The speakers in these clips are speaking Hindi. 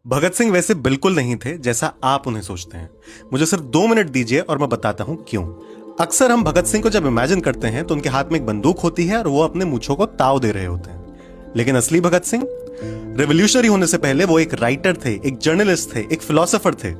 भगत सिंह वैसे बिल्कुल नहीं थे जैसा आप उन्हें सोचते हैं। मुझे सिर्फ 2 मिनट दीजिए और मैं बताता हूं क्यों। अक्सर हम भगत सिंह को जब इमेजिन करते हैं तो उनके हाथ में एक बंदूक होती है और वो अपने मूंछों को ताव दे रहे होते हैं। लेकिन असली भगत सिंह रेवोल्यूशनरी होने से पहले वो एक राइटर थे, एक जर्नलिस्ट थे, एक फिलोसोफर थे।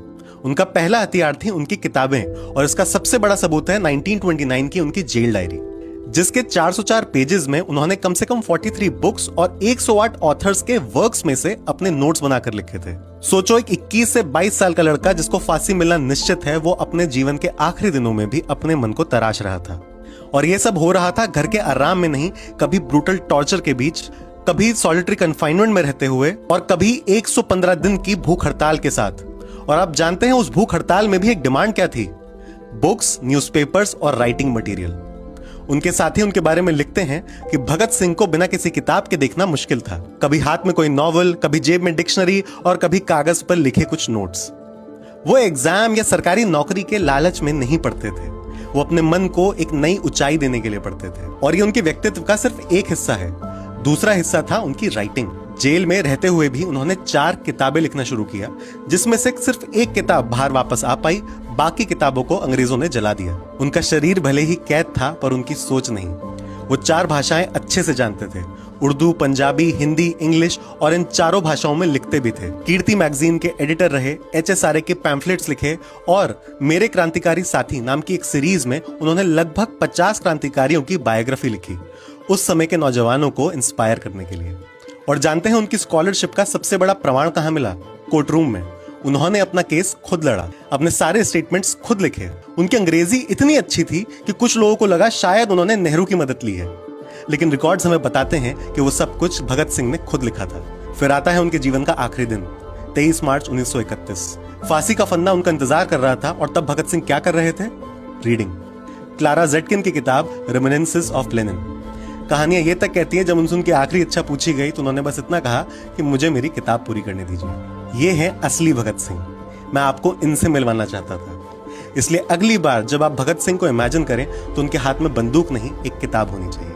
उनका पहला हथियार थी उनकी किताबें, और इसका सबसे बड़ा सबूत है 1929 की उनकी जेल डायरी, जिसके 404 पेजेस में उन्होंने कम से कम 43 बुक्स और 108 ऑथर्स के वर्क्स में से अपने नोट्स बनाकर लिखे थे। सोचो, एक 21 से 22 साल का लड़का जिसको फांसी मिलना निश्चित है, वो अपने जीवन के आखिरी दिनों में भी अपने मन को तराश रहा था। और ये सब हो रहा था घर के आराम में नहीं, कभी ब्रूटल टॉर्चर के बीच, कभी सॉलिटरी कन्फाइनमेंट में रहते हुए, और कभी 115 दिन की भूख हड़ताल के साथ। और आप जानते हैं उस भूख हड़ताल में भी एक डिमांड क्या थी? बुक्स, न्यूज़पेपर्स और राइटिंग मटेरियल। उनके साथी उनके बारे में लिखते हैं कि भगत सिंह को बिना किसी किताब के देखना मुश्किल था। कभी हाथ में कोई नॉवल, कभी जेब में डिक्शनरी और कभी कागज पर लिखे कुछ नोट्स। वो एग्जाम या सरकारी नौकरी के लालच में नहीं पढ़ते थे, वो अपने मन को एक नई ऊंचाई देने के लिए पढ़ते थे। और ये उनके व्यक्तित्व का सिर्फ एक हिस्सा है। दूसरा हिस्सा था उनकी राइटिंग। जेल में रहते हुए भी उन्होंने 4 किताबें लिखना शुरू किया, जिसमें से सिर्फ एक किताब बाहर वापस आ पाई। बाकी किताबों को अंग्रेजों ने जला दिया। उनका शरीर भले ही कैद था, पर उनकी सोच नहीं। वो 4 भाषाएं अच्छे से जानते थे, उर्दू, पंजाबी, हिंदी, इंग्लिश, और इन चारों भाषाओं में लिखते भी थे। कीर्ति मैगजीन के एडिटर रहे, HSRA के पैम्फलेट्स लिखे, और मेरे क्रांतिकारी साथी नाम की एक सीरीज में उन्होंने लगभग 50 क्रांतिकारियों की बायोग्राफी लिखी, उस समय के नौजवानों को इंस्पायर करने के लिए। और जानते हैं उनकी स्कॉलरशिप का सबसे बड़ा प्रमाण कहां मिला? कोर्ट रूम में। उन्होंने अपना केस खुद लड़ा, अपने सारे स्टेटमेंट्स खुद लिखे। उनकी अंग्रेजी इतनी अच्छी थी कि कुछ लोगों को लगा शायद उन्होंने नेहरू की मदद ली है, लेकिन रिकॉर्ड्स हमें बताते हैं कि वो सब कुछ भगत सिंह ने खुद लिखा था। फिर आता है उनके जीवन का आखिरी दिन, 23 मार्च 1931। फांसी का फंदा उनका इंतजार कर रहा था, और तब भगत सिंह क्या कर रहे थे? रीडिंग। क्लारा ज़ेटकिन की किताब रेमिनिसेंसेस ऑफ लेनिन। कहानियां ये तक कहती है, जब उनसे उनकी आखिरी इच्छा पूछी गई तो उन्होंने बस इतना कहा कि मुझे मेरी किताब पूरी करने दीजिए। ये है असली भगत सिंह। मैं आपको इनसे मिलवाना चाहता था। इसलिए अगली बार जब आप भगत सिंह को इमेजिन करें तो उनके हाथ में बंदूक नहीं, एक किताब होनी चाहिए।